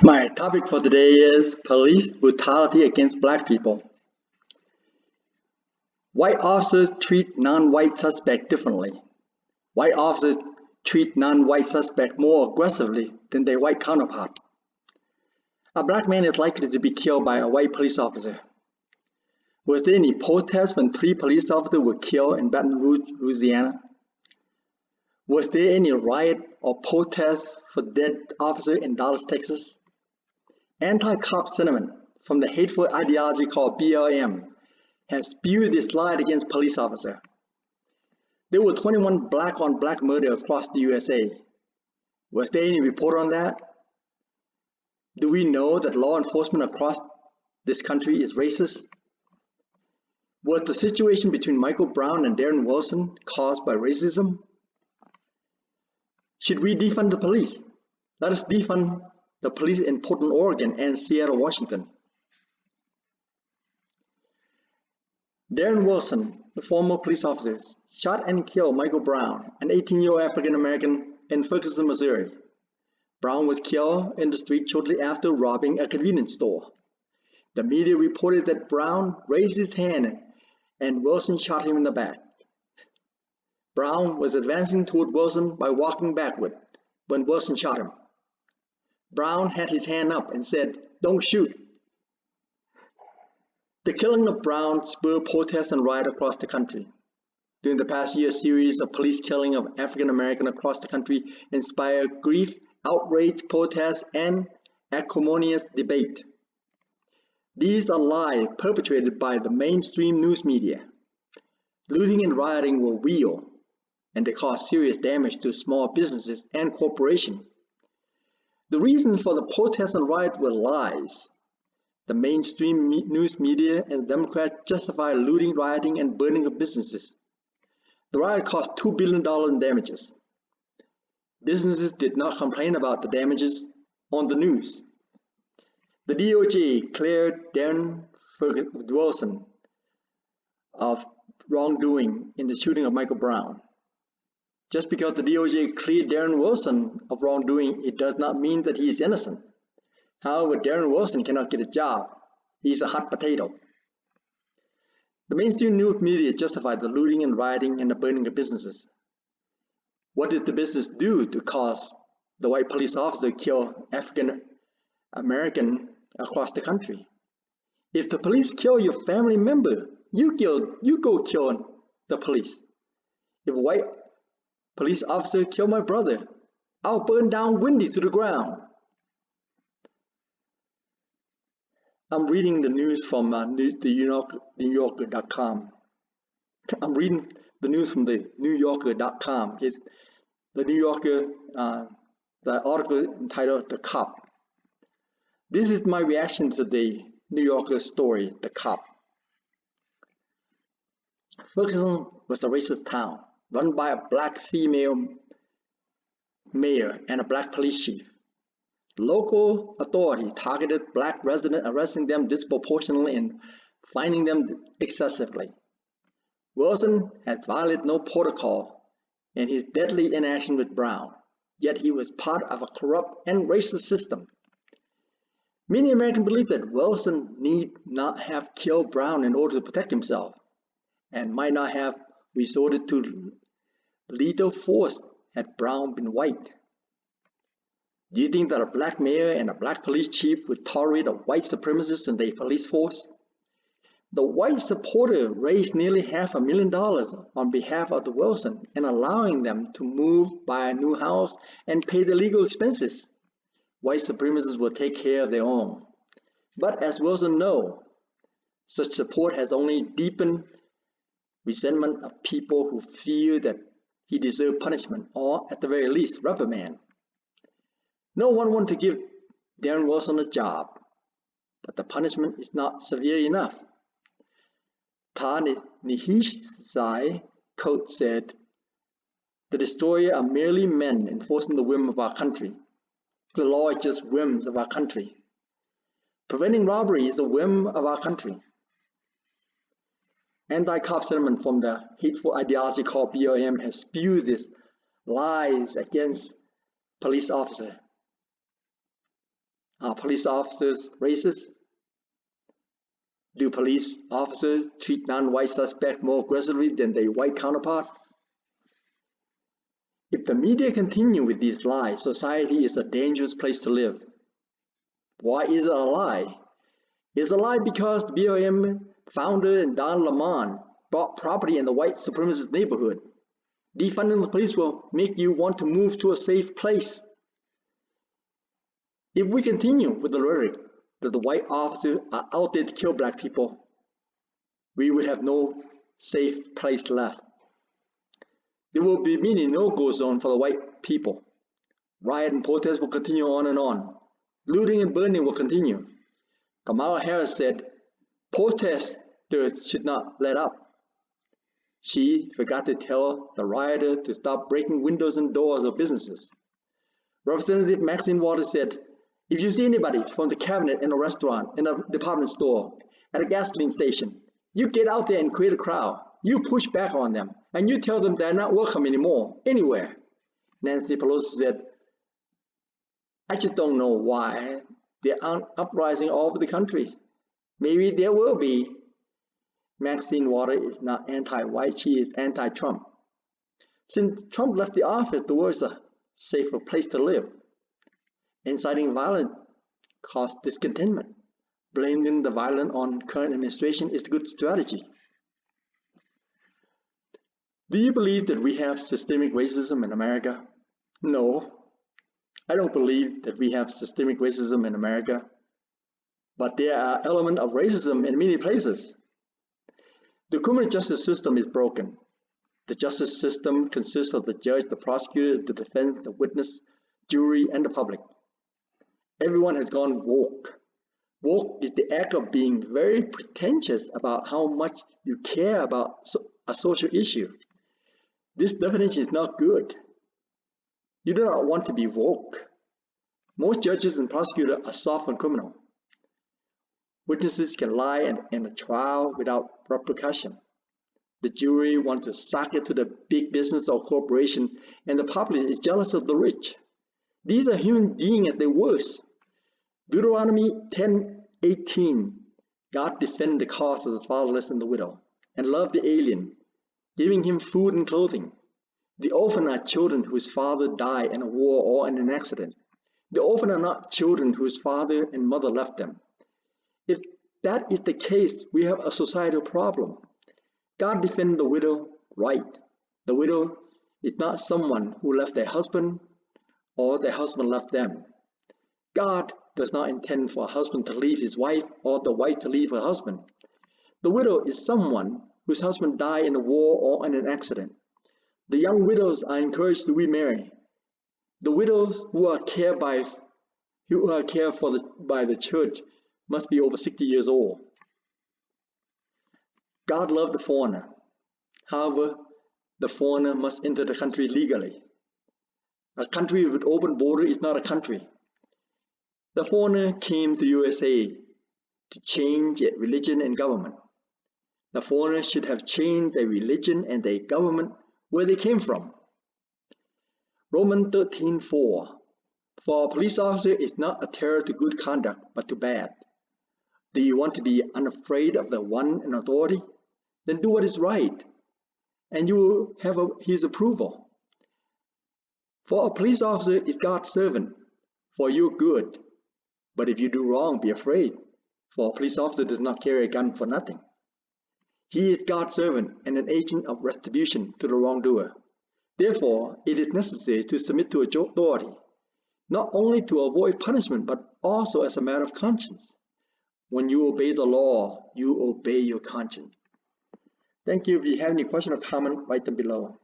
My topic for today is police brutality against black people. White officers treat non-white suspects differently. White officers treat non-white suspects more aggressively than their white counterpart. A black man is likely to be killed by a white police officer. Was there any protest when 3 police officers were killed in Baton Rouge, Louisiana? Was there any riot or protest for dead officer in Dallas, Texas? Anti-cop sentiment from the hateful ideology called BLM has spewed this slide against police officers. There were 21 black-on-black murder across the USA. Was there any report on that? Do we know that law enforcement across this country is racist? Was the situation between Michael Brown and Darren Wilson caused by racism? Should we defund the police? Let us defund the police in Portland, Oregon and Seattle, Washington. Darren Wilson, the former police officer, shot and killed Michael Brown, an 18-year-old African American in Ferguson, Missouri. Brown was killed in the street shortly after robbing a convenience store. The media reported that Brown raised his hand and Wilson shot him in the back. Brown was advancing toward Wilson by walking backward when Wilson shot him. Brown had his hand up and said, "Don't shoot." The killing of Brown spurred protests and riots across the country. During the past year, a series of police killings of African Americans across the country inspired grief, outrage, protests, and acrimonious debate. These are lies perpetrated by the mainstream news media. Looting and rioting were real, and they caused serious damage to small businesses and corporations. The reasons for the protests and riots were lies. The mainstream news media and Democrats justified looting, rioting, and burning of businesses. The riot cost $2 billion in damages. Businesses did not complain about the damages on the news. The DOJ cleared Darren Wilson of wrongdoing in the shooting of Michael Brown. Just because the DOJ cleared Darren Wilson of wrongdoing, it does not mean that he is innocent. However, Darren Wilson cannot get a job. He's a hot potato. The mainstream news media justified the looting and rioting and the burning of businesses. What did the business do to cause the white police officer to kill African American across the country? If the police kill your family member, you go kill the police. If a white police officer killed my brother, I'll burn down Wendy to the ground. I'm reading the news from New Yorker.com. I'm reading the news from the New Yorker.com. It's the New Yorker, the article entitled "The Cop." This is my reaction to the New Yorker story, "The Cop." Ferguson was a racist town run by a black female mayor and a black police chief. Local authority targeted black residents, arresting them disproportionately and fining them excessively. Wilson had violated no protocol in his deadly inaction with Brown, yet he was part of a corrupt and racist system. Many Americans believe that Wilson need not have killed Brown in order to protect himself, and might not have resorted to lethal force had Brown been white. Do you think that a black mayor and a black police chief would tolerate a white supremacist in their police force? The white supporter raised nearly $500,000 on behalf of the Wilson and allowing them to move, buy a new house, and pay the legal expenses. White supremacists will take care of their own. But as Wilson knows, such support has only deepened resentment of people who feel that he deserved punishment or, at the very least, reprimand. No one wanted to give Darren Wilson a job, but the punishment is not severe enough. Ta-Nehisi Coates said, "The destroyer are merely men enforcing the whim of our country. The law is just whims of our country. Preventing robbery is a whim of our country." Anti-cop sentiment from the hateful ideology called BLM has spewed these lies against police officers. Are police officers racist? Do police officers treat non-white suspects more aggressively than their white counterpart? If the media continue with these lies, society is a dangerous place to live. Why is it a lie? It's a lie because the BLM founder Don Lemon bought property in the white supremacist neighborhood. Defunding the police will make you want to move to a safe place. If we continue with the rhetoric that the white officers are out there to kill black people, we would have no safe place left. There will be many no-go zones for the white people. Riot and protests will continue on and on. Looting and burning will continue. Kamala Harris said, protesters should not let up. She forgot to tell the rioters to stop breaking windows and doors of businesses. Representative Maxine Waters said, if you see anybody from the cabinet in a restaurant, in a department store, at a gasoline station, you get out there and create a crowd. You push back on them, and you tell them they're not welcome anymore, anywhere. Nancy Pelosi said, I just don't know why there aren't uprisings all over the country. Maybe there will be. Maxine Waters is not anti-white, she is anti-Trump. Since Trump left the office, the world is a safer place to live. Inciting violence causes discontentment. Blaming the violence on current administration is a good strategy. Do you believe that we have systemic racism in America? No, I don't believe that we have systemic racism in America, but there are elements of racism in many places. The criminal justice system is broken. The justice system consists of the judge, the prosecutor, the defense, the witness, jury, and the public. Everyone has gone woke. Woke is the act of being very pretentious about how much you care about a social issue. This definition is not good. You do not want to be woke. Most judges and prosecutors are soft on criminal. Witnesses can lie in a trial without repercussion. The jury wants to suck it to the big business or corporation, and the public is jealous of the rich. These are human beings at their worst. Deuteronomy 10:18, God defended the cause of the fatherless and the widow, and loved the alien, giving him food and clothing. The orphan are children whose father died in a war or in an accident. The orphan are not children whose father and mother left them. If that is the case, we have a societal problem. God defended the widow right. The widow is not someone who left their husband or their husband left them. God does not intend for a husband to leave his wife or the wife to leave her husband. The widow is someone whose husband died in a war or in an accident. The young widows are encouraged to remarry. The widows who are cared by the church must be over 60 years old. God loved the foreigner. However, the foreigner must enter the country legally. A country with open border is not a country. The foreigner came to USA to change their religion and government. The foreigner should have changed their religion and their government where they came from. Romans 13:4. For a police officer is not a terror to good conduct, but to bad. Do you want to be unafraid of the one in authority? Then do what is right, and you will have his approval. For a police officer is God's servant, for your good. But if you do wrong, be afraid, for a police officer does not carry a gun for nothing. He is God's servant and an agent of retribution to the wrongdoer. Therefore, it is necessary to submit to authority, not only to avoid punishment, but also as a matter of conscience. When you obey the law, you obey your conscience. Thank you. If you have any question or comment, write them below.